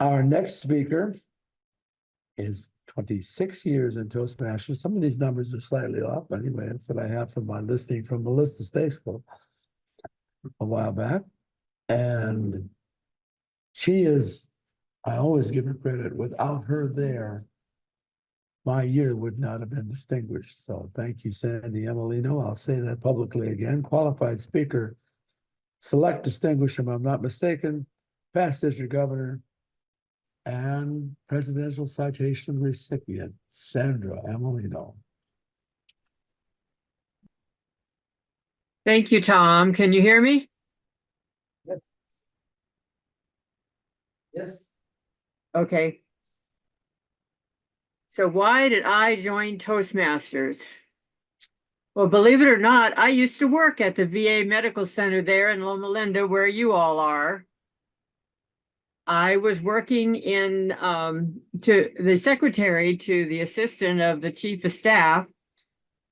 Our next speaker is 26 years in Toastmasters. Some of these numbers are slightly off, but anyway, that's what I have from my listing from Melissa Statesville a while back. And she is, I always give her credit, without her there, my year would not have been distinguished. So thank you, Sandy Amelino. I'll say that publicly again. Qualified speaker, select distinguished, if I'm not mistaken, past district governor, and presidential citation recipient, Sandra Amelino. Thank you, Tom. Can you hear me? Yes. Yes. Okay. So why did I join Toastmasters? Well, believe it or not, I used to work at the VA Medical Center there in Loma Linda, where you all are. I was working in to the secretary to the assistant of the chief of staff.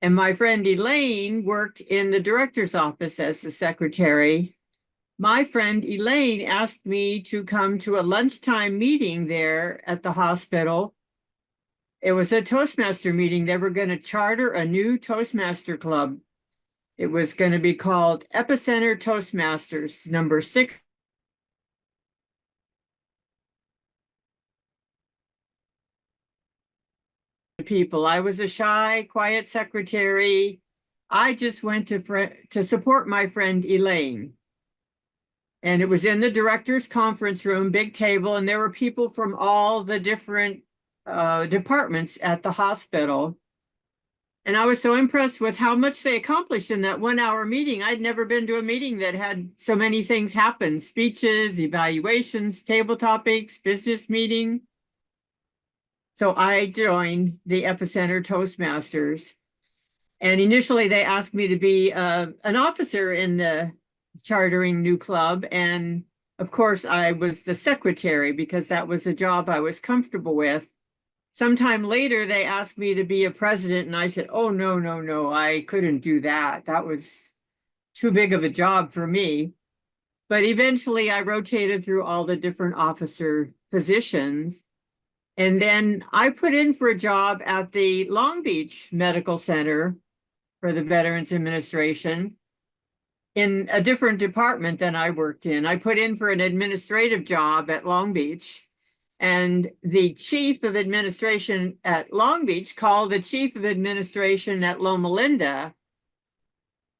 And my friend Elaine worked in the director's office as the secretary. My friend Elaine asked me to come to a lunchtime meeting there at the hospital. It was a Toastmaster meeting. They were going to charter a new Toastmaster club. It was going to be called Epicenter Toastmasters, number 6. People. I was a shy, quiet secretary. I just went to support my friend Elaine. And it was in the director's conference room, big table, and there were people from all the different departments at the hospital. And I was so impressed with how much they accomplished in that 1 hour meeting. I'd never been to a meeting that had so many things happen: speeches, evaluations, table topics, business meeting. So I joined the Epicenter Toastmasters. And initially they asked me to be an officer in the chartering new club. And of course, I was the secretary because that was a job I was comfortable with. Sometime later, they asked me to be a president, and I said, oh, no, I couldn't do that. That was too big of a job for me. But eventually, I rotated through all the different officer positions. And then I put in for a job at the Long Beach Medical Center for the Veterans Administration in a different department than I worked in. I put in for an administrative job at Long Beach. And the chief of administration at Long Beach called the chief of administration at Loma Linda.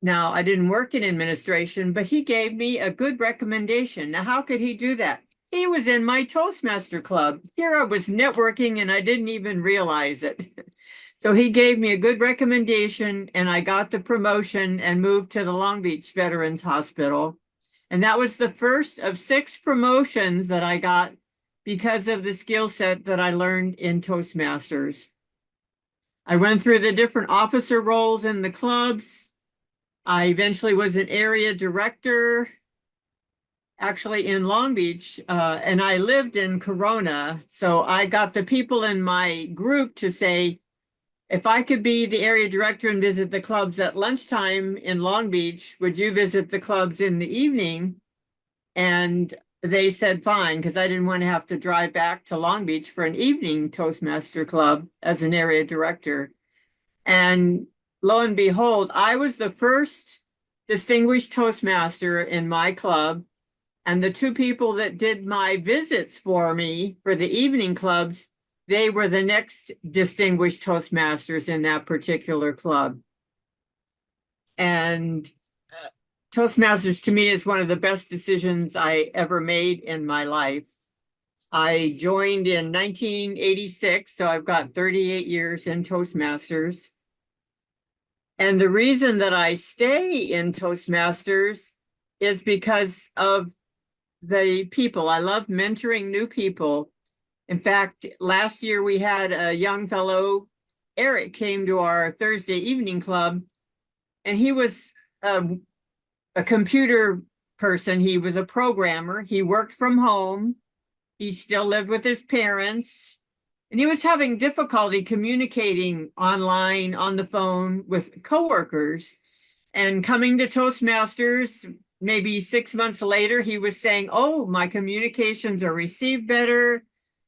Now, I didn't work in administration, but he gave me a good recommendation. Now, how could he do that? He was in my Toastmaster club. Here I was networking and I didn't even realize it. So he gave me a good recommendation and I got the promotion and moved to the Long Beach Veterans Hospital. And that was the first of 6 promotions that I got because of the skill set that I learned in Toastmasters. I went through the different officer roles in the clubs. I eventually was an area director, actually in Long Beach, and I lived in Corona. So I got the people in my group to say, if I could be the area director and visit the clubs at lunchtime in Long Beach, would you visit the clubs in the evening? And they said fine, because I didn't want to have to drive back to Long Beach for an evening Toastmaster club as an area director. And lo and behold, I was the first distinguished Toastmaster in my club. And the 2 people that did my visits for me for the evening clubs, they were the next distinguished Toastmasters in that particular club. And Toastmasters to me is one of the best decisions I ever made in my life. I joined in 1986, so I've got 38 years in Toastmasters. And the reason that I stay in Toastmasters is because of the people. I love mentoring new people. In fact, last year we had a young fellow, Eric, came to our Thursday evening club, and he was a computer person. He was a programmer. He worked from home. He still lived with his parents. And he was having difficulty communicating online, on the phone with coworkers. And coming to Toastmasters, maybe 6 months later, he was saying, oh, my communications are received better.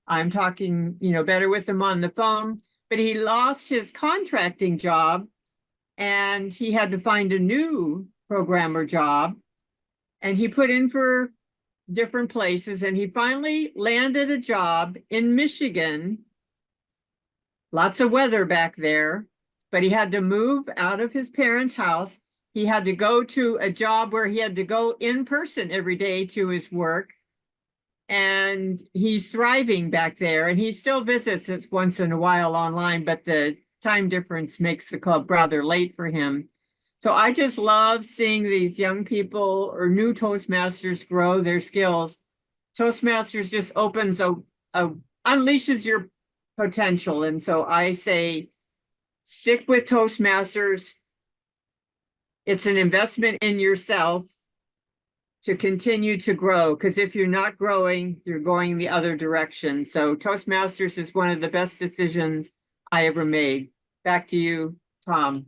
I'm talking, better with him on the phone. But he lost his contracting job and he had to find a new programmer job. And he put in for different places and he finally landed a job in Michigan. Lots of weather back there, but he had to move out of his parents' house. He had to go to a job where he had to go in person every day to his work. And he's thriving back there, and he still visits it once in a while online, but the time difference makes the club rather late for him. So I just love seeing these young people or new Toastmasters grow their skills. Toastmasters just opens unleashes your potential. And so I say, stick with Toastmasters. It's an investment in yourself to continue to grow, because if you're not growing, you're going the other direction. So Toastmasters is one of the best decisions I ever made. Back to you, Tom.